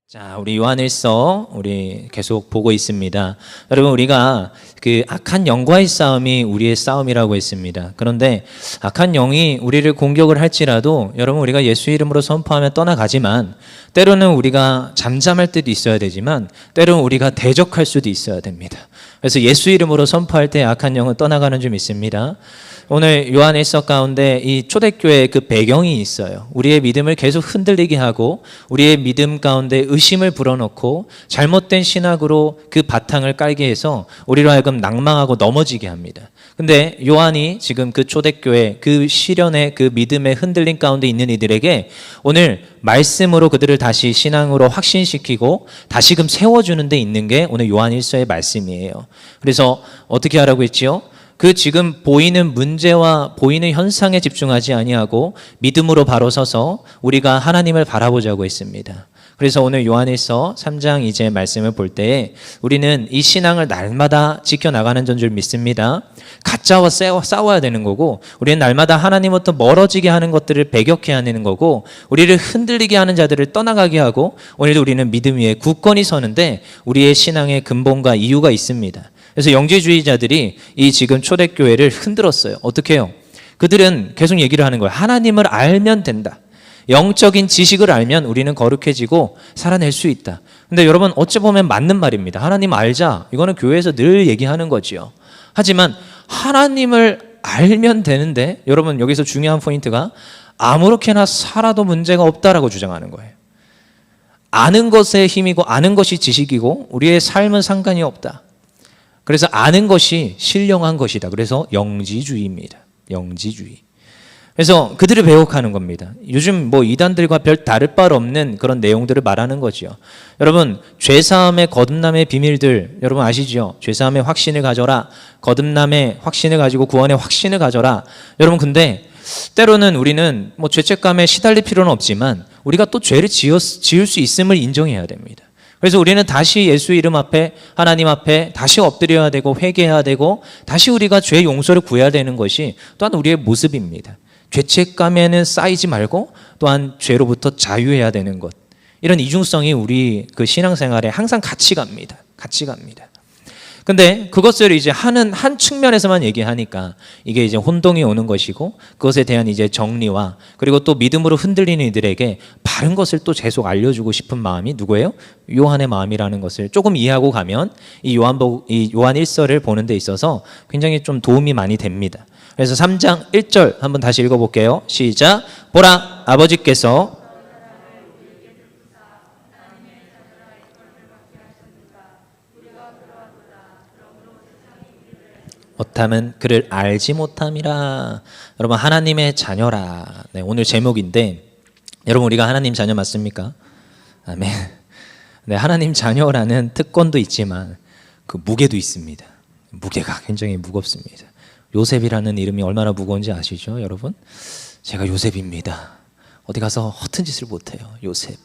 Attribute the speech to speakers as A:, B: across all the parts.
A: 자, 우리 요한일서 우리 계속 보고 있습니다. 여러분, 우리가 그 악한 영과의 싸움이 우리의 싸움이라고 했습니다. 그런데 악한 영이 우리를 공격을 할지라도 여러분, 우리가 예수 이름으로 선포하며 떠나가지만 때로는 우리가 잠잠할 때도 있어야 되지만 때로는 우리가 대적할 수도 있어야 됩니다. 그래서 예수 이름으로 선포할 때 악한 영은 떠나가는 줄 믿습니다. 오늘 요한일서 가운데 이 초대교회의 그 배경이 있어요. 우리의 믿음을 계속 흔들리게 하고 우리의 믿음 가운데 의심을 불어넣고 잘못된 신학으로 그 바탕을 깔게 해서 우리로 하여금 낭망하고 넘어지게 합니다. 근데 요한이 지금 그 초대교회 그 시련의 그 믿음의 흔들림 가운데 있는 이들에게 오늘 말씀으로 그들을 다시 신앙으로 확신시키고 다시금 세워주는 데 있는 게 오늘 요한일서의 말씀이에요. 그래서 어떻게 하라고 했지요? 그 지금 보이는 문제와 보이는 현상에 집중하지 아니하고 믿음으로 바로 서서 우리가 하나님을 바라보자고 했습니다. 그래서 오늘 요한일서 3장 이제 말씀을 볼 때에 우리는 이 신앙을 날마다 지켜나가는 줄 믿습니다. 가짜와 싸워야 되는 거고 우리는 날마다 하나님부터 멀어지게 하는 것들을 배격해야 하는 거고 우리를 흔들리게 하는 자들을 떠나가게 하고 오늘도 우리는 믿음 위에 굳건히 서는데 우리의 신앙의 근본과 이유가 있습니다. 그래서 영지주의자들이 이 지금 초대교회를 흔들었어요. 어떻게 해요? 그들은 계속 얘기를 하는 거예요. 하나님을 알면 된다. 영적인 지식을 알면 우리는 거룩해지고 살아낼 수 있다. 근데 여러분 어찌 보면 맞는 말입니다. 하나님 알자. 이거는 교회에서 늘 얘기하는 거지요. 하지만 하나님을 알면 되는데 여러분 여기서 중요한 포인트가 아무렇게나 살아도 문제가 없다라고 주장하는 거예요. 아는 것에 힘이고 아는 것이 지식이고 우리의 삶은 상관이 없다. 그래서 아는 것이 신령한 것이다. 그래서 영지주의입니다. 영지주의. 그래서 그들을 배역하는 겁니다. 요즘 뭐 이단들과 별 다를 바 없는 그런 내용들을 말하는 거죠. 여러분, 죄사함의 거듭남의 비밀들 여러분 아시죠? 죄사함의 확신을 가져라. 거듭남의 확신을 가지고 구원의 확신을 가져라. 여러분 근데 때로는 우리는 뭐 죄책감에 시달릴 필요는 없지만 우리가 또 죄를 지을 수 있음을 인정해야 됩니다. 그래서 우리는 다시 예수 이름 앞에 하나님 앞에 다시 엎드려야 되고 회개해야 되고 다시 우리가 죄 용서를 구해야 되는 것이 또한 우리의 모습입니다. 죄책감에는 쌓이지 말고 또한 죄로부터 자유해야 되는 것. 이런 이중성이 우리 그 신앙생활에 항상 같이 갑니다. 같이 갑니다. 근데 그것을 이제 하는 한 측면에서만 얘기하니까 이게 이제 혼동이 오는 것이고 그것에 대한 이제 정리와 그리고 또 믿음으로 흔들리는 이들에게 바른 것을 또 계속 알려주고 싶은 마음이 누구예요? 요한의 마음이라는 것을 조금 이해하고 가면 이 요한 일서를 보는 데 있어서 굉장히 좀 도움이 많이 됩니다. 그래서 3장 1절 한번 다시 읽어볼게요. 시작. 보라, 아버지께서 못함은 그를 알지 못함이라. 여러분 하나님의 자녀라. 네, 오늘 제목인데 여러분 우리가 하나님 자녀 맞습니까? 아멘. 네, 하나님 자녀라는 특권도 있지만 그 무게도 있습니다. 무게가 굉장히 무겁습니다. 요셉이라는 이름이 얼마나 무거운지 아시죠, 여러분? 제가 요셉입니다. 어디 가서 허튼 짓을 못해요, 요셉.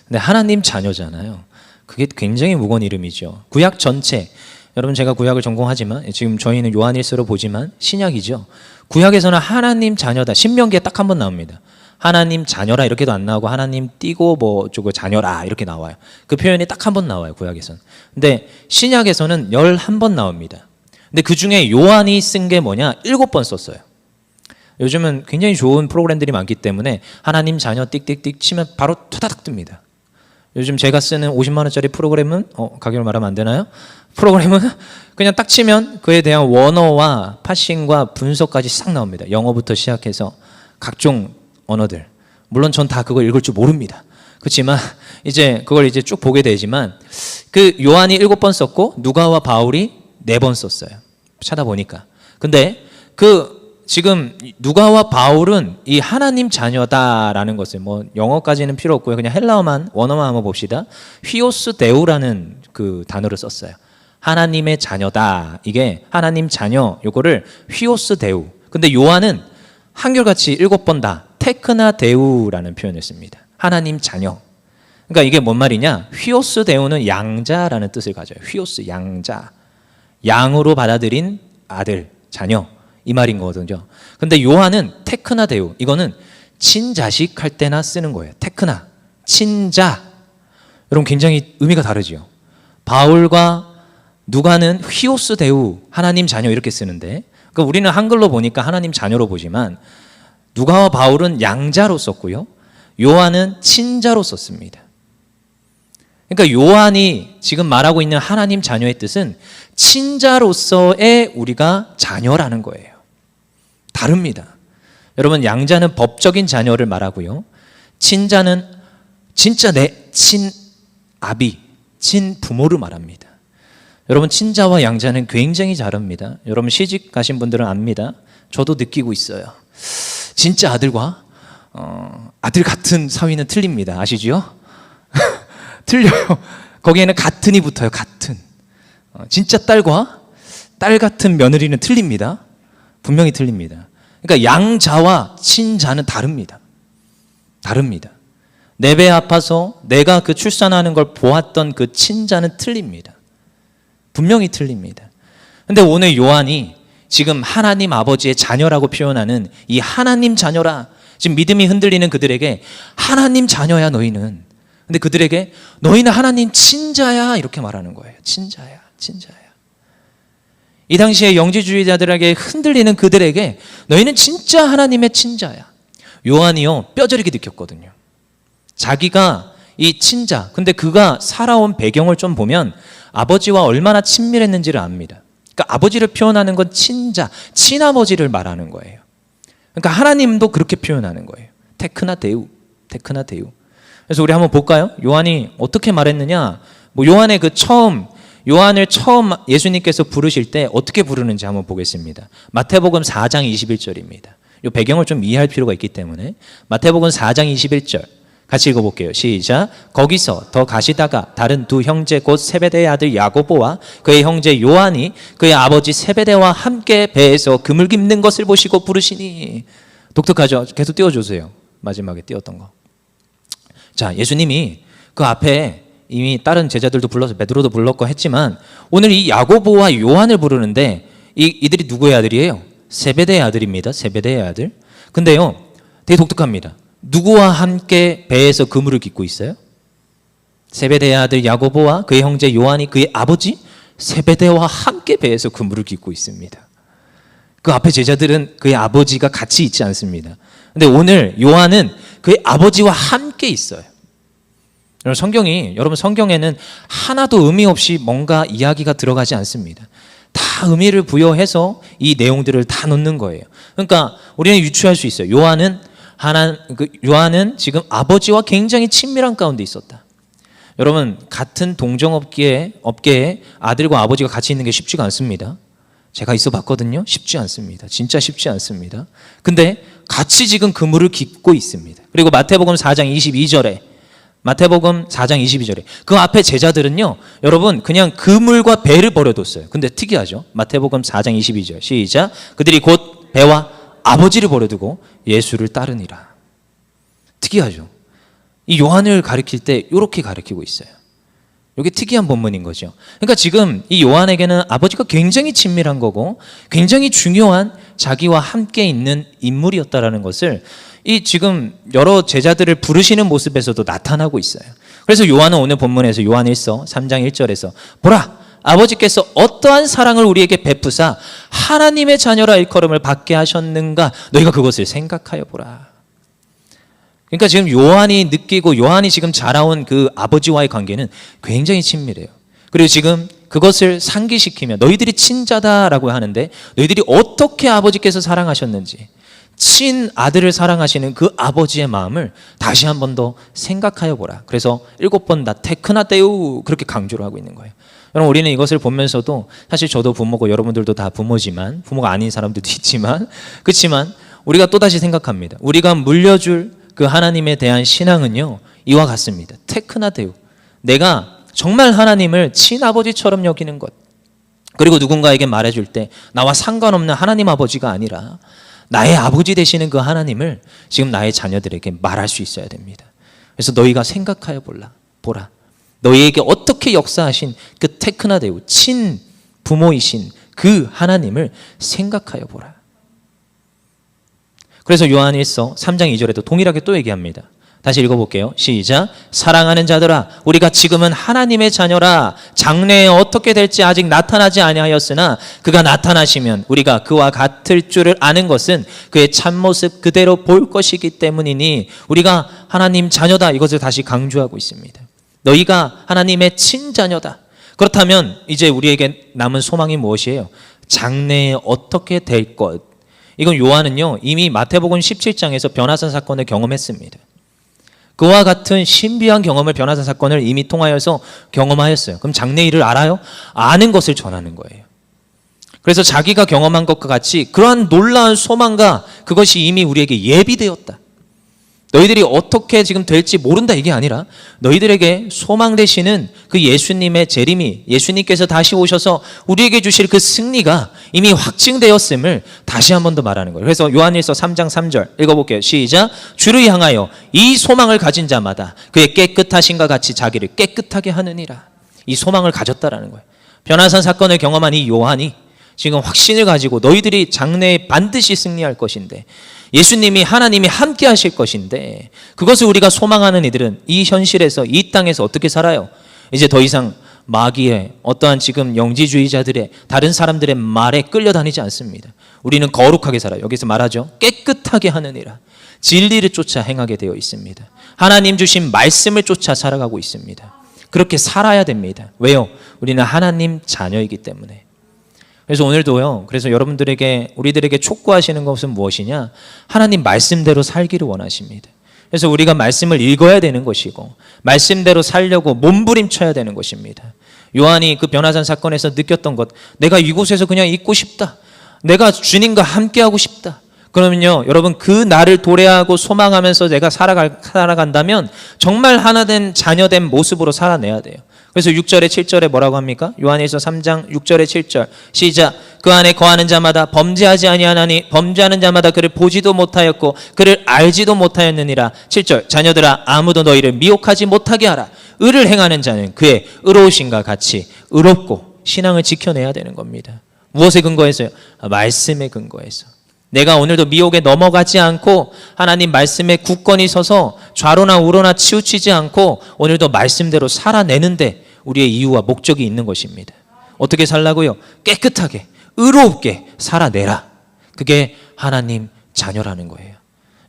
A: 근데 하나님 자녀잖아요. 그게 굉장히 무거운 이름이죠. 구약 전체. 여러분 제가 구약을 전공하지만 지금 저희는 요한일서로 보지만 신약이죠. 구약에서는 하나님 자녀다. 신명기에 딱 한 번 나옵니다. 하나님 자녀라 이렇게도 안 나오고 하나님 띄고 뭐 저거 자녀라 이렇게 나와요. 그 표현이 딱 한 번 나와요, 구약에서는. 근데 신약에서는 11번 나옵니다. 근데 그 중에 요한이 쓴 게 뭐냐? 7번 썼어요. 요즘은 굉장히 좋은 프로그램들이 많기 때문에 하나님 자녀 띡띡띡 치면 바로 토다닥 뜹니다. 요즘 제가 쓰는 50만 원짜리 프로그램은 가격을 말하면 안 되나요? 프로그램은 그냥 딱 치면 그에 대한 원어와 파싱과 분석까지 싹 나옵니다. 영어부터 시작해서 각종 언어들. 물론 전 다 그걸 읽을 줄 모릅니다. 그렇지만 이제 그걸 이제 쭉 보게 되지만 그 요한이 7번 썼고 누가와 바울이 4번 썼어요. 찾아보니까. 근데 그 지금 누가와 바울은 이 하나님 자녀다라는 것을 뭐 영어까지는 필요 없고요. 그냥 헬라어만 원어만 한번 봅시다. 휘오스 데우라는 그 단어를 썼어요. 하나님의 자녀다. 이게 하나님 자녀 요거를 휘오스 데우. 근데 요한은 한결같이 7번 다 테크나 데우라는 표현을 씁니다. 하나님 자녀. 그러니까 이게 뭔 말이냐? 휘오스 데우는 양자라는 뜻을 가져요. 휘오스 양자. 양으로 받아들인 아들, 자녀. 이 말인 거거든요. 근데 요한은 테크나 데우. 이거는 친자식 할 때나 쓰는 거예요. 테크나, 친자. 여러분 굉장히 의미가 다르지요. 바울과 누가는 휘오스 데우, 하나님 자녀 이렇게 쓰는데, 그러니까 우리는 한글로 보니까 하나님 자녀로 보지만 누가와 바울은 양자로 썼고요, 요한은 친자로 썼습니다. 그러니까 요한이 지금 말하고 있는 하나님 자녀의 뜻은 친자로서의 우리가 자녀라는 거예요. 다릅니다. 여러분, 양자는 법적인 자녀를 말하고요, 친자는 진짜 내 친아비, 친부모를 말합니다. 여러분, 친자와 양자는 굉장히 다릅니다. 여러분 시집 가신 분들은 압니다. 저도 느끼고 있어요. 진짜 아들과 아들 같은 사위는 틀립니다. 아시죠? 틀려요. 거기에는 같은이 붙어요. 같은. 진짜 딸과 딸 같은 며느리는 틀립니다. 분명히 틀립니다. 그러니까 양자와 친자는 다릅니다. 다릅니다. 내 배 아파서 내가 그 출산하는 걸 보았던 그 친자는 틀립니다. 분명히 틀립니다. 근데 오늘 요한이 지금 하나님 아버지의 자녀라고 표현하는 이 하나님 자녀라, 지금 믿음이 흔들리는 그들에게 하나님 자녀야 너희는. 근데 그들에게 너희는 하나님 친자야 이렇게 말하는 거예요. 친자야, 친자야. 이 당시에 영지주의자들에게 흔들리는 그들에게 너희는 진짜 하나님의 친자야. 요한이요, 뼈저리게 느꼈거든요. 자기가 이 친자, 근데 그가 살아온 배경을 좀 보면 아버지와 얼마나 친밀했는지를 압니다. 그러니까 아버지를 표현하는 건 친자, 친아버지를 말하는 거예요. 그러니까 하나님도 그렇게 표현하는 거예요. 테크나 데우, 테크나 데우. 그래서 우리 한번 볼까요? 요한이 어떻게 말했느냐? 뭐 요한의 요한을 처음 예수님께서 부르실 때 어떻게 부르는지 한번 보겠습니다. 마태복음 4장 21절입니다. 이 배경을 좀 이해할 필요가 있기 때문에 마태복음 4장 21절 같이 읽어볼게요. 시작. 거기서 더 가시다가 다른 두 형제 곧 세베대의 아들 야고보와 그의 형제 요한이 그의 아버지 세베대와 함께 배에서 그물 깁는 것을 보시고 부르시니. 독특하죠? 계속 띄워주세요. 마지막에 띄웠던 거. 자, 예수님이 그 앞에 이미 다른 제자들도 불러서 베드로도 불렀고 했지만 오늘 이 야고보와 요한을 부르는데 이들이 누구의 아들이에요? 세베대의 아들입니다. 세베대의 아들. 근데요, 되게 독특합니다. 누구와 함께 배에서 그물을 깃고 있어요? 세베대의 아들 야고보와 그의 형제 요한이 그의 아버지 세베대와 함께 배에서 그물을 깃고 있습니다. 그 앞에 제자들은 그의 아버지가 같이 있지 않습니다. 근데 오늘 요한은 그의 아버지와 함께 있어요. 여러분 성경에는 하나도 의미 없이 뭔가 이야기가 들어가지 않습니다. 다 의미를 부여해서 이 내용들을 다 넣는 거예요. 그러니까 우리는 유추할 수 있어요. 요한은 지금 아버지와 굉장히 친밀한 가운데 있었다. 여러분, 같은 동종업계에 아들과 아버지가 같이 있는 게 쉽지가 않습니다. 제가 있어 봤거든요. 쉽지 않습니다. 진짜 쉽지 않습니다. 근데 같이 지금 그물을 깃고 있습니다. 그리고 마태복음 4장 22절에 그 앞에 제자들은요, 여러분 그냥 그물과 배를 버려뒀어요. 근데 특이하죠? 마태복음 4장 22절 시작. 그들이 곧 배와 아버지를 버려두고 예수를 따르니라. 특이하죠? 이 요한을 가리킬 때 이렇게 가리키고 있어요. 이게 특이한 본문인 거죠. 그러니까 지금 이 요한에게는 아버지가 굉장히 친밀한 거고 굉장히 중요한 자기와 함께 있는 인물이었다라는 것을 이 지금 여러 제자들을 부르시는 모습에서도 나타나고 있어요. 그래서 요한은 오늘 본문에서 요한 1서 3장 1절에서 보라, 아버지께서 어떠한 사랑을 우리에게 베푸사 하나님의 자녀라 일컬음을 받게 하셨는가, 너희가 그것을 생각하여 보라. 그러니까 지금 요한이 느끼고 요한이 지금 자라온 그 아버지와의 관계는 굉장히 친밀해요. 그리고 지금 그것을 상기시키며 너희들이 친자다라고 하는데 너희들이 어떻게 아버지께서 사랑하셨는지, 친아들을 사랑하시는 그 아버지의 마음을 다시 한 번 더 생각하여 보라. 그래서 7번 다 테크나 데우 그렇게 강조를 하고 있는 거예요. 여러분, 우리는 이것을 보면서도 사실 저도 부모고 여러분들도 다 부모지만, 부모가 아닌 사람들도 있지만, 그렇지만 우리가 또다시 생각합니다. 우리가 물려줄 그 하나님에 대한 신앙은요, 이와 같습니다. 테크나 데우. 내가 정말 하나님을 친아버지처럼 여기는 것. 그리고 누군가에게 말해줄 때 나와 상관없는 하나님 아버지가 아니라 나의 아버지 되시는 그 하나님을 지금 나의 자녀들에게 말할 수 있어야 됩니다. 그래서 너희가 생각하여 보라. 너희에게 어떻게 역사하신 그 테크나 데우, 친 부모이신 그 하나님을 생각하여 보라. 그래서 요한 1서 3장 2절에도 동일하게 또 얘기합니다. 다시 읽어볼게요. 시작. 사랑하는 자들아, 우리가 지금은 하나님의 자녀라. 장래에 어떻게 될지 아직 나타나지 아니하였으나 그가 나타나시면 우리가 그와 같을 줄을 아는 것은 그의 참모습 그대로 볼 것이기 때문이니 우리가 하나님 자녀다. 이것을 다시 강조하고 있습니다. 너희가 하나님의 친자녀다. 그렇다면 이제 우리에게 남은 소망이 무엇이에요? 장래에 어떻게 될 것. 이건 요한은요, 이미 마태복음 17장에서 변화산 사건을 경험했습니다. 그와 같은 신비한 경험을, 변화산 사건을 이미 통하여서 경험하였어요. 그럼 장래 일을 알아요? 아는 것을 전하는 거예요. 그래서 자기가 경험한 것과 같이 그러한 놀라운 소망과 그것이 이미 우리에게 예비되었다. 너희들이 어떻게 지금 될지 모른다, 이게 아니라 너희들에게 소망 되시는 그 예수님의 재림이, 예수님께서 다시 오셔서 우리에게 주실 그 승리가 이미 확증되었음을 다시 한 번 더 말하는 거예요. 그래서 요한일서 3장 3절 읽어볼게요. 시작. 주를 향하여 이 소망을 가진 자마다 그의 깨끗하심과 같이 자기를 깨끗하게 하느니라. 이 소망을 가졌다라는 거예요. 변화산 사건을 경험한 이 요한이 지금 확신을 가지고 너희들이 장래에 반드시 승리할 것인데, 예수님이, 하나님이 함께 하실 것인데, 그것을 우리가 소망하는 이들은 이 현실에서, 이 땅에서 어떻게 살아요? 이제 더 이상 마귀의, 어떠한 지금 영지주의자들의, 다른 사람들의 말에 끌려다니지 않습니다. 우리는 거룩하게 살아요. 여기서 말하죠. 깨끗하게 하느니라. 진리를 쫓아 행하게 되어 있습니다. 하나님 주신 말씀을 쫓아 살아가고 있습니다. 그렇게 살아야 됩니다. 왜요? 우리는 하나님 자녀이기 때문에. 그래서 오늘도요, 그래서 여러분들에게, 우리들에게 촉구하시는 것은 무엇이냐? 하나님 말씀대로 살기를 원하십니다. 그래서 우리가 말씀을 읽어야 되는 것이고, 말씀대로 살려고 몸부림쳐야 되는 것입니다. 요한이 그 변화산 사건에서 느꼈던 것, 내가 이곳에서 그냥 있고 싶다. 내가 주님과 함께하고 싶다. 그러면요, 여러분, 그 나를 도래하고 소망하면서 내가 살아간다면 정말 하나된 자녀된 모습으로 살아내야 돼요. 그래서 6절에 7절에 뭐라고 합니까? 요한일서 3장 6절에 7절 시작. 그 안에 거하는 자마다 범죄하지 아니하나니 범죄하는 자마다 그를 보지도 못하였고 그를 알지도 못하였느니라. 7절. 자녀들아, 아무도 너희를 미혹하지 못하게 하라. 의를 행하는 자는 그의 의로우심과 같이 의롭고, 신앙을 지켜내야 되는 겁니다. 무엇에 근거해서요? 말씀에 근거해서. 내가 오늘도 미혹에 넘어가지 않고 하나님 말씀에 굳건히 서서 좌로나 우로나 치우치지 않고 오늘도 말씀대로 살아내는데 우리의 이유와 목적이 있는 것입니다. 어떻게 살라고요? 깨끗하게, 의롭게 살아내라. 그게 하나님 자녀라는 거예요.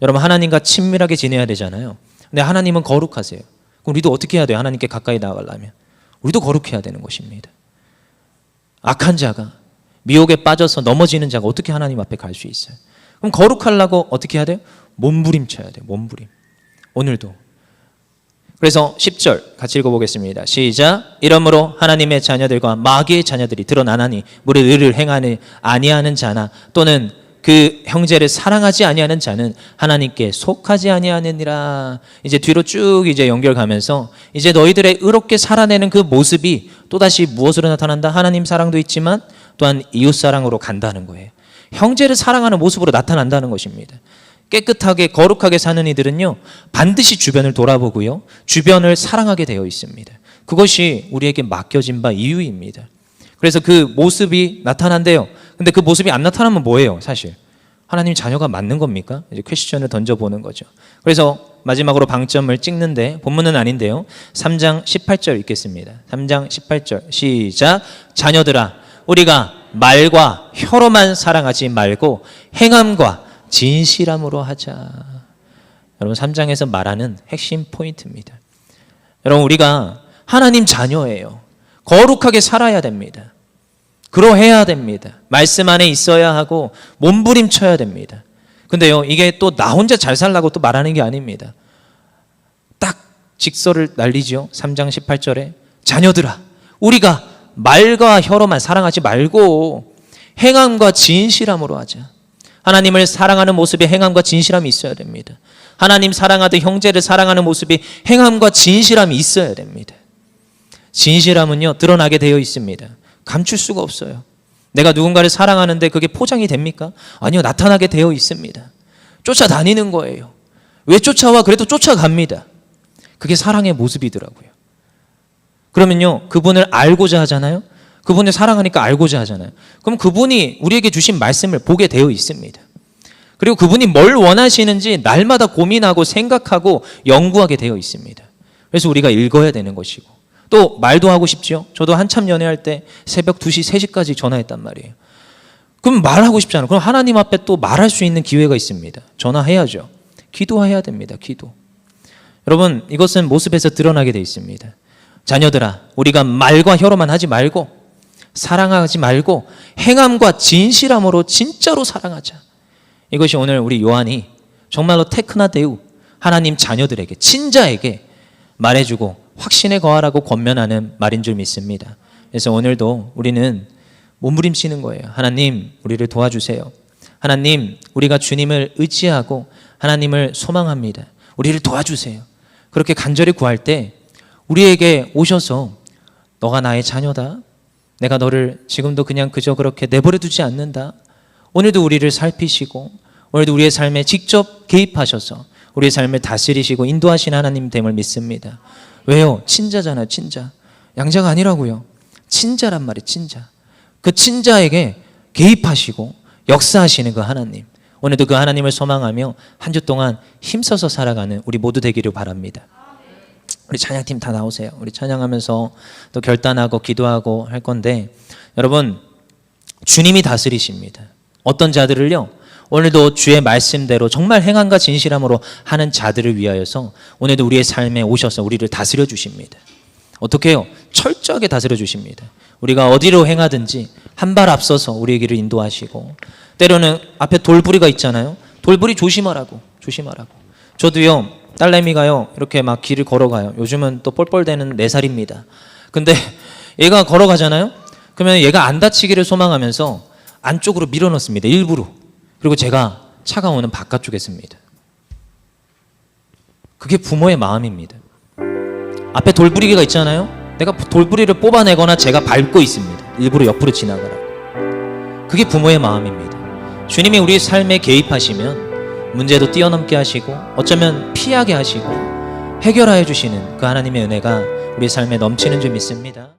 A: 여러분, 하나님과 친밀하게 지내야 되잖아요. 근데 하나님은 거룩하세요. 그럼 우리도 어떻게 해야 돼요? 하나님께 가까이 나아가려면 우리도 거룩해야 되는 것입니다. 악한 자가, 미혹에 빠져서 넘어지는 자가 어떻게 하나님 앞에 갈 수 있어요? 그럼 거룩하려고 어떻게 해야 돼요? 몸부림쳐야 돼요. 몸부림. 오늘도. 그래서 10절 같이 읽어보겠습니다. 시작. 이러므로 하나님의 자녀들과 마귀의 자녀들이 드러나나니 무릇 의를 행하는 아니하는 자나 또는 그 형제를 사랑하지 아니하는 자는 하나님께 속하지 아니하느니라. 이제 뒤로 쭉 이제 연결가면서 이제 너희들의 의롭게 살아내는 그 모습이 또다시 무엇으로 나타난다? 하나님 사랑도 있지만 또한 이웃 사랑으로 간다는 거예요. 형제를 사랑하는 모습으로 나타난다는 것입니다. 깨끗하게 거룩하게 사는 이들은요, 반드시 주변을 돌아보고요, 주변을 사랑하게 되어 있습니다. 그것이 우리에게 맡겨진 바 이유입니다. 그래서 그 모습이 나타난대요. 근데 그 모습이 안 나타나면 뭐예요? 사실 하나님 자녀가 맞는 겁니까? 이제 퀘스천을 던져보는 거죠. 그래서 마지막으로 방점을 찍는데, 본문은 아닌데요, 3장 18절 읽겠습니다. 3장 18절 시작. 자녀들아, 우리가 말과 혀로만 사랑하지 말고 행함과 진실함으로 하자. 여러분, 3장에서 말하는 핵심 포인트입니다. 여러분, 우리가 하나님 자녀예요. 거룩하게 살아야 됩니다. 그러해야 됩니다. 말씀 안에 있어야 하고 몸부림쳐야 됩니다. 근데요, 이게 또 나 혼자 잘 살라고 또 말하는 게 아닙니다. 딱 직설을 날리죠. 3장 18절에 자녀들아, 우리가 말과 혀로만 사랑하지 말고 행함과 진실함으로 하자. 하나님을 사랑하는 모습에 행함과 진실함이 있어야 됩니다. 하나님 사랑하듯 형제를 사랑하는 모습이 행함과 진실함이 있어야 됩니다. 진실함은요, 드러나게 되어 있습니다. 감출 수가 없어요. 내가 누군가를 사랑하는데 그게 포장이 됩니까? 아니요, 나타나게 되어 있습니다. 쫓아다니는 거예요. 왜 쫓아와? 그래도 쫓아갑니다. 그게 사랑의 모습이더라고요. 그러면요, 그분을 알고자 하잖아요. 그분을 사랑하니까 알고자 하잖아요. 그럼 그분이 우리에게 주신 말씀을 보게 되어 있습니다. 그리고 그분이 뭘 원하시는지 날마다 고민하고 생각하고 연구하게 되어 있습니다. 그래서 우리가 읽어야 되는 것이고, 또 말도 하고 싶지요. 저도 한참 연애할 때 새벽 2시, 3시까지 전화했단 말이에요. 그럼 말하고 싶잖아요. 그럼 하나님 앞에 또 말할 수 있는 기회가 있습니다. 전화해야죠. 기도해야 됩니다. 기도. 여러분, 이것은 모습에서 드러나게 되어 있습니다. 자녀들아, 우리가 말과 혀로만 하지 말고, 사랑하지 말고 행함과 진실함으로 진짜로 사랑하자. 이것이 오늘 우리 요한이 정말로 테크나 데우, 하나님 자녀들에게, 친자에게 말해주고 확신에 거하라고 권면하는 말인 줄 믿습니다. 그래서 오늘도 우리는 몸부림치는 거예요. 하나님, 우리를 도와주세요. 하나님, 우리가 주님을 의지하고 하나님을 소망합니다. 우리를 도와주세요. 그렇게 간절히 구할 때 우리에게 오셔서 너가 나의 자녀다. 내가 너를 지금도 그냥 그저 그렇게 내버려 두지 않는다. 오늘도 우리를 살피시고 오늘도 우리의 삶에 직접 개입하셔서 우리의 삶을 다스리시고 인도하신 하나님 됨을 믿습니다. 왜요? 친자잖아요. 친자. 양자가 아니라고요. 친자란 말이에요. 친자. 그 친자에게 개입하시고 역사하시는 그 하나님, 오늘도 그 하나님을 소망하며 한 주 동안 힘써서 살아가는 우리 모두 되기를 바랍니다. 우리 찬양팀 다 나오세요. 우리 찬양하면서 또 결단하고 기도하고 할 건데, 여러분, 주님이 다스리십니다. 어떤 자들을요? 오늘도 주의 말씀대로 정말 행함과 진실함으로 하는 자들을 위하여서 오늘도 우리의 삶에 오셔서 우리를 다스려 주십니다. 어떻게 해요? 철저하게 다스려 주십니다. 우리가 어디로 행하든지 한 발 앞서서 우리의 길을 인도하시고, 때로는 앞에 돌부리가 있잖아요. 돌부리 조심하라고. 저도요, 딸내미가요 이렇게 막 길을 걸어가요. 요즘은 또 뻘뻘대는 4살입니다. 근데 얘가 걸어가잖아요. 그러면 얘가 안 다치기를 소망하면서 안쪽으로 밀어넣습니다. 일부러. 그리고 제가 차가 오는 바깥쪽에 씁니다. 그게 부모의 마음입니다. 앞에 돌부리기가 있잖아요. 내가 돌부리를 뽑아내거나 제가 밟고 있습니다. 일부러 옆으로 지나가라고. 그게 부모의 마음입니다. 주님이 우리 삶에 개입하시면 문제도 뛰어넘게 하시고 어쩌면 피하게 하시고 해결하여 주시는 그 하나님의 은혜가 우리 삶에 넘치는 줄 믿습니다.